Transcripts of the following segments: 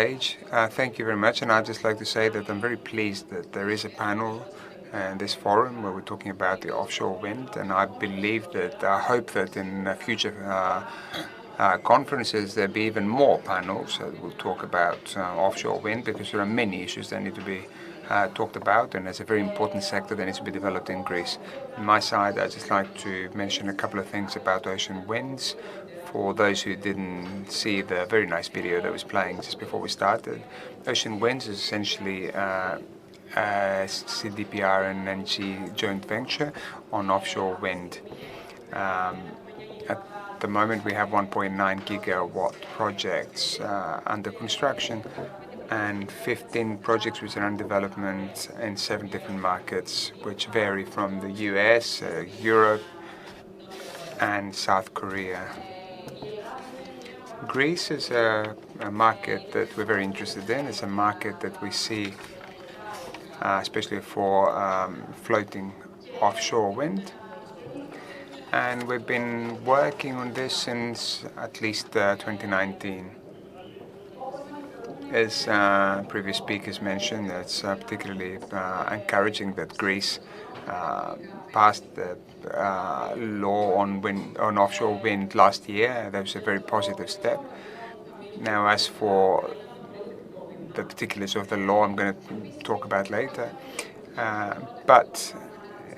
Thank you very much, and I'd just like to say that I'm very pleased that there is a panel in this forum where we're talking about the offshore wind, and I hope that in future conferences there'll be even more panels that will talk about offshore wind, because there are many issues that need to be talked about, and it's a very important sector that needs to be developed in Greece. On my side, I'd just like to mention a couple of things about ocean winds. For those who didn't see the very nice video that was playing just before we started, ocean winds is essentially CDPR and NG joint venture on offshore wind. At the moment we have 1.9 gigawatt projects under construction and 15 projects which are in development in 7 different markets, which vary from the US, Europe and South Korea. Greece is a market that we're very interested in. It's a market that we see especially for floating offshore wind. And we've been working on this since at least 2019. As previous speakers mentioned, it's particularly encouraging that Greece passed the law on offshore wind last year. That was a very positive step. Now, as for the particulars of the law, I'm going to talk about later. But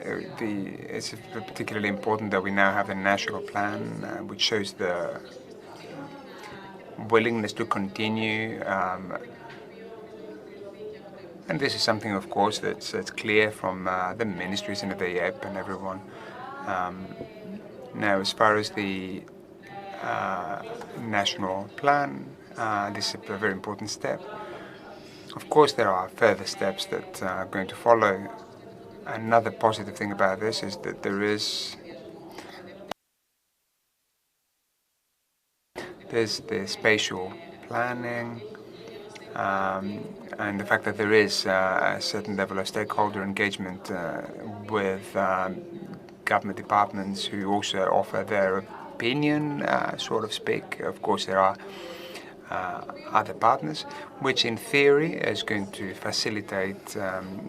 it's particularly important that we now have a national plan which shows the willingness to continue. And this is something, of course, that's clear from the ministries and the EEP and everyone. Now, as far as the national plan, this is a very important step. Of course, there are further steps that are going to follow. Another positive thing about this is that there's the spatial planning, and the fact that there is a certain level of stakeholder engagement with government departments who also offer their opinion, so to speak. Of course, there are other partners, which in theory is going to facilitate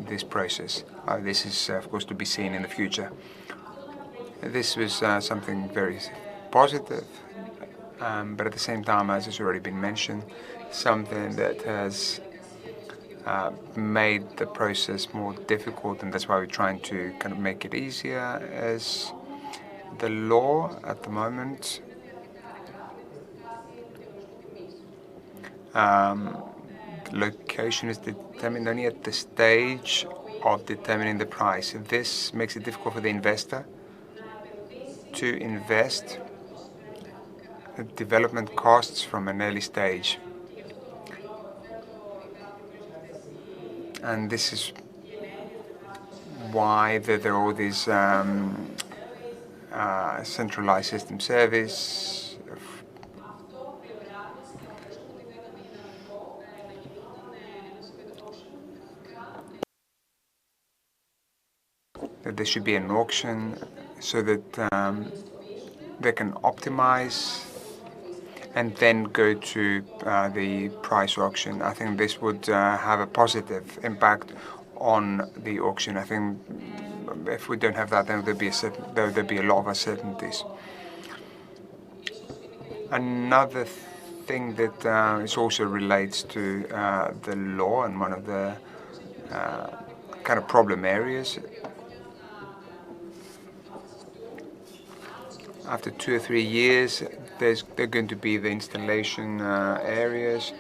this process. This is, of course, to be seen in the future. This was something very positive, but at the same time, as has already been mentioned, something that has made the process more difficult, and that's why we're trying to kind of make it easier, is the law at the moment. Location is determined only at the stage of determining the price. This makes it difficult for the investor to invest the development costs from an early stage. And this is why there are all these centralized system service. That there should be an auction so that they can optimize and then go to the price auction. I think this would have a positive impact on the auction. I think if we don't have that, then there'll be a lot of uncertainties. Another thing that is also relates to the law, and one of the kind of problem areas. After 2 or 3 years, there are going to be the installation areas.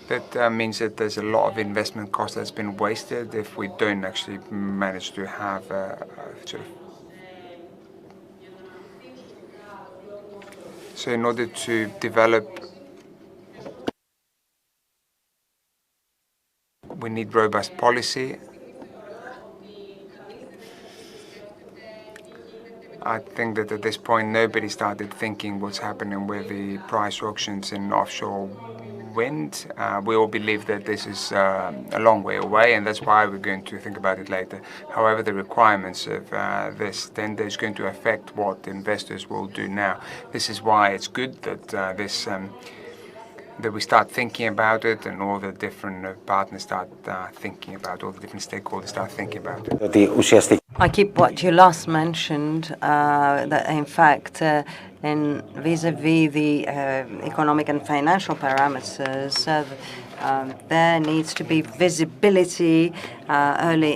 That means that there's a lot of investment cost that's been wasted if we don't actually manage to have a sort of. So in order to develop, we need robust policy. I think that at this point nobody started thinking what's happening with the price auctions in offshore wind. We all believe that this is a long way away, and that's why we're going to think about it later. However, the requirements of this tender is going to affect what investors will do now. This is why it's good that that we start thinking about it, and all the different partners start thinking about it, all the different stakeholders start thinking about it. I keep what you last mentioned, that in fact, in vis-a-vis the economic and financial parameters, there needs to be visibility early